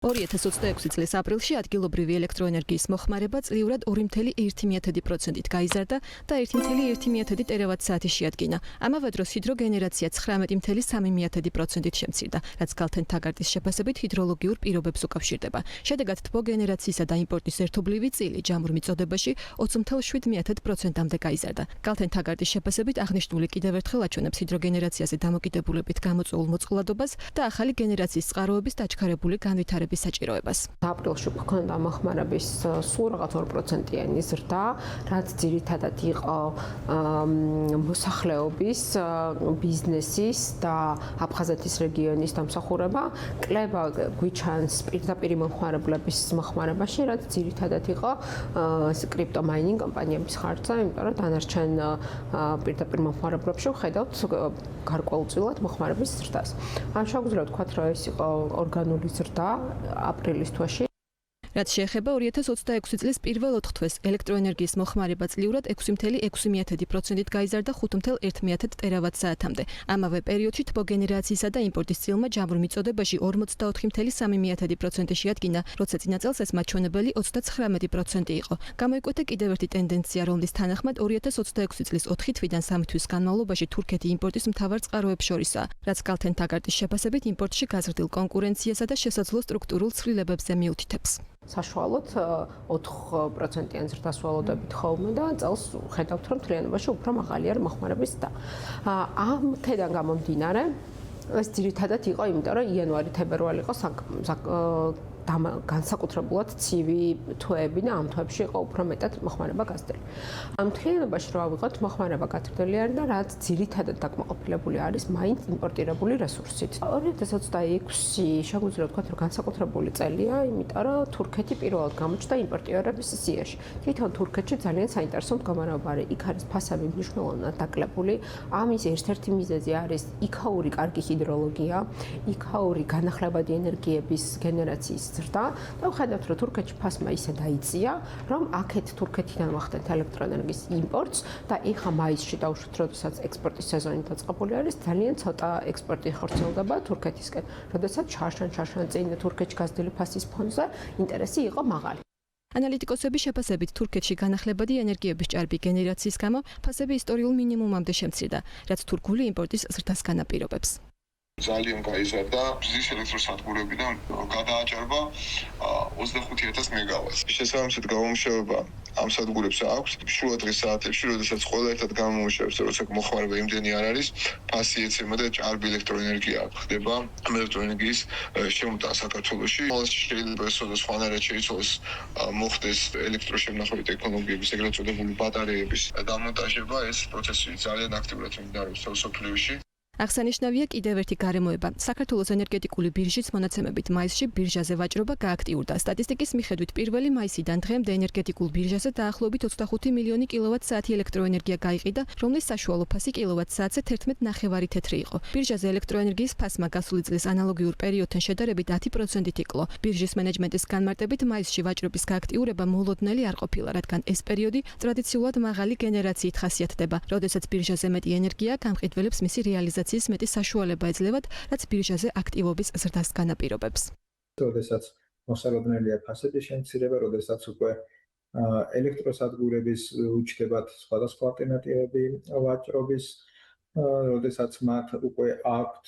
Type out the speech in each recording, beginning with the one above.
2026 წლის აპრილში ადგილობრივი ელექტროენერგიის მოხმარება წლიურად 2.1%-ით გაიზარდა და 1.1 ტერავატ-საათი შეადგინა. ამავე დროს ჰიდროგენერაცია 19.3%-ით შემცირდა, რაც კალთენ-თაგარტის შეფასებით ჰიდროლოგიურ პირობებს უკავშირდება. შედეგად თბო გენერაციისა და იმპორტის ერთობლივი წილი ჯამურ მიწოდებაში 20.7%-მდე გაიზარდა. კალთენ-თაგარტის შეფასებით აღნიშნული კიდევ ერთხელ აჩვენებს ჰიდროგენერაციაზე დამოკიდებულებით გამოწვეულ მოწყვლადობას და ახალი გენერაციის წყაროების დაჩქარებული განვითარების საჭიროებას. აპრილში გვქონდა მოხმარების სულ რაღაც 2%-იანი ზრდა, რაც ძირითადად იყო მოსახლეობის, ბიზნესის და აფხაზეთის რეგიონის დამსახურება. კლება გვიჩანს პირდაპირი მომხმარებლების მოხმარებაში, რაც ძირითადად იყო კრიპტო მაინინგ კომპანიების ხარჯზე, იმიტომ რომ დანარჩენ პირდაპირ მომხმარებლებში ვხედავთ გარკვეულწილად მოხმარების ზრდას. ამ შეგვიძლია ვთქვათ, რომ ეს იყო ორგანული ზრდა აპრილის თვეში. რაც შეეხება 2026 წლის პირველ 4 თვეს ელექტროენერგიის მოხმარება წლიურად 6.6%-ით გაიზარდა 5.1 ტერავატ-საათამდე. ამავე პერიოდში თბო გენერაციისა და იმპორტის წილმა ჯამურ მიწოდებაში 44.3% შეადგინა, როცა წინა წელს ეს მაჩვენებელი 39% იყო. გამოიკვეთა კიდევ ერთი ტენდენცია, რომლის თანახმად 2026 წლის 4 თვიდან 3 თვის განმავლობაში თურქეთი იმპორტის მთავარ წყაროებს შორისაა, რაც კალთენ-თაგარტის შეფასებით იმპორტში გაზრდილ კონკურენციასა და შესაძლო სტრუქტურულ ცვლილებებზე მიუთითებს. საშუალოდ 4%-იან ზრდას ველოდებით ხოლმე და წელს ხედავთ, რომ მთლიანობაში უფრო მაღალი არის მოხმარების ზრდა. ამ თედან გამომდინარე, ეს ძირითადად იყო, იმიტომ რომ იანვარი-თებერვალი იყო განსაკუთრებულად ცივი თვეები და ამ თვეებში იყო უფრო მეტად მოხმარება გაზრდილი. ამ მთლიანობაში რო ავიღოთ, მოხმარება გაზრდილი არის და რაც ძირითადად დაკმაყოფილებული არის მაინც იმპორტირებული რესურსით. 2026 შეგვიძლია ვთქვათ, რომ განსაკუთრებული წელია, იმიტომ რომ თურქეთი პირველად გამოჩნდა იმპორტიორების სიაში. თვითონ თურქეთში ძალიან საინტერესო მდგომარეობა არის. იქ არის ფასები მნიშვნელოვნად დაკლებული. ამის ერთ-ერთი მიზეზი არის იქაური კარგი ჰიდროლოგია, იქაური განახლებადი ენერგიების გენერაციის და ვხედავთ, რომ თურქეთში ფასმა ისე დაიწია, რომ აქეთ თურქეთიდან ვახდენთ ელექტროენერგიის იმპორტს და ეხა მაისში დავუშვით, როდესაც ექსპორტის სეზონი დაწყებული არის, ძალიან ცოტა ექსპორტი ხორციელდება თურქეთისკენ. როდესაც შარშან წინ თურქეთში გაზრდილი ფასის ფონზე ინტერესი იყო მაღალი. ანალიტიკოსების შეფასებით თურქეთში განახლებადი ენერგიების ჭარბი გენერაციის გამო ფასები ისტორიულ მინიმუმამდე შემცირდა, რაც თურქული იმპორტის ზრდას განაპირობებს. ძალიან გაიზარდა ბზის ელექტროსადგურებიდან გადააჭარბა 25,000 მეგავატს. შესაბამისად გამომუშავება ამ სადგურებს აქვს შუა დღის საათებში, როდესაც ყველა ერთად გამომუშავებს, როცა მოხმარება იმდენი არ არის, ფასი ეცემა და ჭარბი ელექტროენერგია ხდება ელექტროენერგიის შემოტანა საქართველოში. შეიძლება სხვანაირად შეიცვალოს მოხდეს ელექტროშემნახველი ტექნოლოგიების, ეგრეთ წოდებული ბატარეების დამონტაჟება. ეს პროცესი ძალიან აქტიურად მიმდინარეობს მსოფლიოში. აღსანიშნავია კიდევ ერთი გარემოება. საქართველოს ენერგეტიკული ბირჟის მონაცემებით მაისში ბირჟაზე ვაჭრობა გააქტიურდა. სტატისტიკის მიხედვით პირველი მაისიდან დღემდე ენერგეტიკულ ბირჟაზე დაახლოებით 25 მილიონი კილოვატ-საათი ელექტროენერგია გაიყიდა, რომლის საშუალო ფასი კილოვატ-საათზე 11.9 თეთრი იყო. ბირჟაზე ელექტროენერგიის ფასმა გასული წლის ანალოგიურ პერიოდთან შედარებით 10%-ით იკლო. ბირჟის მენეჯმენტის განმარტებით მაისში ვაჭრობის გააქტიურება მოულოდნელი არ ყოფილა, რადგან ეს პერიოდი ტრადიციულად მაღალი გენერაციით ხასიათდება. როდესაც ბირჟაზე მეტი ენერგია გამყიდველებს მისი რეალიზაცია მეტი საშუალება ეძლევათ, რაც ბირჟაზე აქტივობის ზრდას განაპირობებს. როდესაც მოსალოდნელია ფასების შემცირება, როდესაც უკვე ელექტროსადგურების უჩნდებათ სხვადასხვა ალტერნატივები ვაჭრობის, როდესაც მათ უკვე აქვთ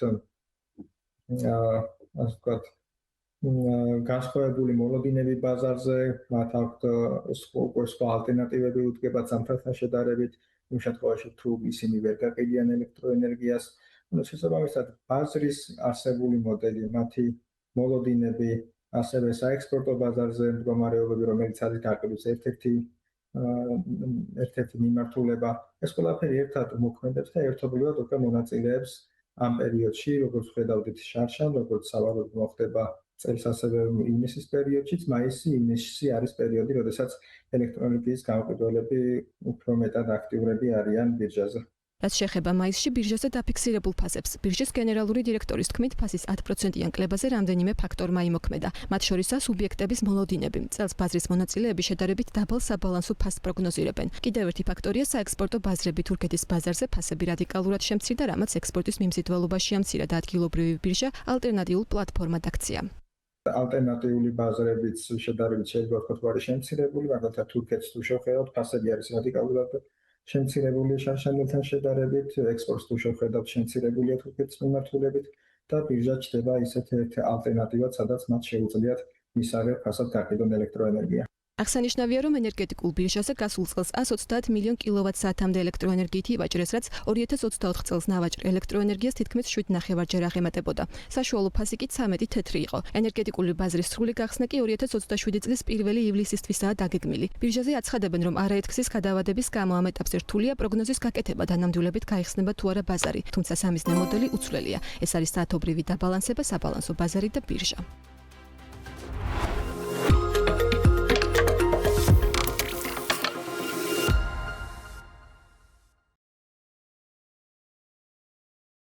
ასე ვთქვათ განსხვავებული მოლოდინები ბაზარზე, მათ აქვთ უკვე სხვა ალტერნატივები უდგებათ ზამთართან შედარებით, იმ შემთხვევაში თუ ისინი ვერ გაყიდიან ელექტროენერგიას. შესაბამისად, ბაზრის არსებული მოდელი, მათი მოლოდინები, ასევე საექსპორტო ბაზარზე მდგომარეობები, რომელიც არის გაყიდვის ერთ-ერთი მიმართულება, ეს ყველაფერი ერთად მოქმედებს და ერთობლივად უკვე მონაწილეებს ამ პერიოდში, როგორც ხედავდით შარშან, როგორც სავარაუდოდ მოხდება წელს ასევე ივნისის პერიოდშიც, მაისი-ივნისი არის პერიოდი, როდესაც ელექტროენერგიის გამყიდველები უფრო მეტად აქტიურები არიან ბირჟაზე. რაც შეეხება მაისში ბირჟაზე დაფიქსირებულ ფასებს, ბირჟის გენერალური დირექტორის თქმით, ფასის 10%-იან კლებაზე რამდენიმე ფაქტორმა იმოქმედა. მათ შორისაა სუბიექტების მოლოდინები. წელს ბაზრის მონაწილეები შედარებით დაბალ საბალანსო ფასს პროგნოზირებენ. კიდევ ერთი ფაქტორია საექსპორტო ბაზრები. თურქეთის ბაზარზე ფასები რადიკალურად შემცირდა, რამაც ექსპორტის მიმზიდველობაში ამცირა და ადგილობრივი ბირჟა ალტერნატიულ პლატფორმად აქცია. ალტერნატიული ბაზრებიც შედარებით შეიძლება ვთქვათ, რომ არის შემცირებული, მაგალითად თურქეთს თუ შევხედავთ, ფასები არის რადიკალურად შემცირებული შანშანელთან შედარებით, ექსპორტს თუ შევხედავთ, შემცირებულია თურქეთის მიმართულებით და ბირჟა ჩნდება ისეთ ერთ ალტერნატივად, სადაც მათ შეუძლიათ მისაღებ ფასად გაყიდონ ელექტროენერგია. აღსანიშნავია, რომ ენერგეტიკულ ბირჟაზე გასულ წელს 130 მილიონ კილოვატ-საათამდე ელექტროენერგიით ივაჭრეს, რაც 2024 წელს ნავაჭრ ელექტროენერგიას თითქმის 7.5-ჯერ აღემატებოდა. საშუალო ფასი კი 13 თეთრი იყო. ენერგეტიკული ბაზრის სრული გახსნა კი 2027 წლის 1 ივლისისთვისაა დაგეგმილი. ბირჟაზე აცხადებენ, რომ არაერთგზის გადავადების გამო ამ ეტაპზე რთულია პროგნოზის გაკეთება და ნამდვილებით გაიხსნება თუ არა ბაზარი, თუმცა სამიზნე მოდელი უცვლელია. ეს არის საათობრივი დაბალანსება, საბალანსო ბაზარი და ბირჟა.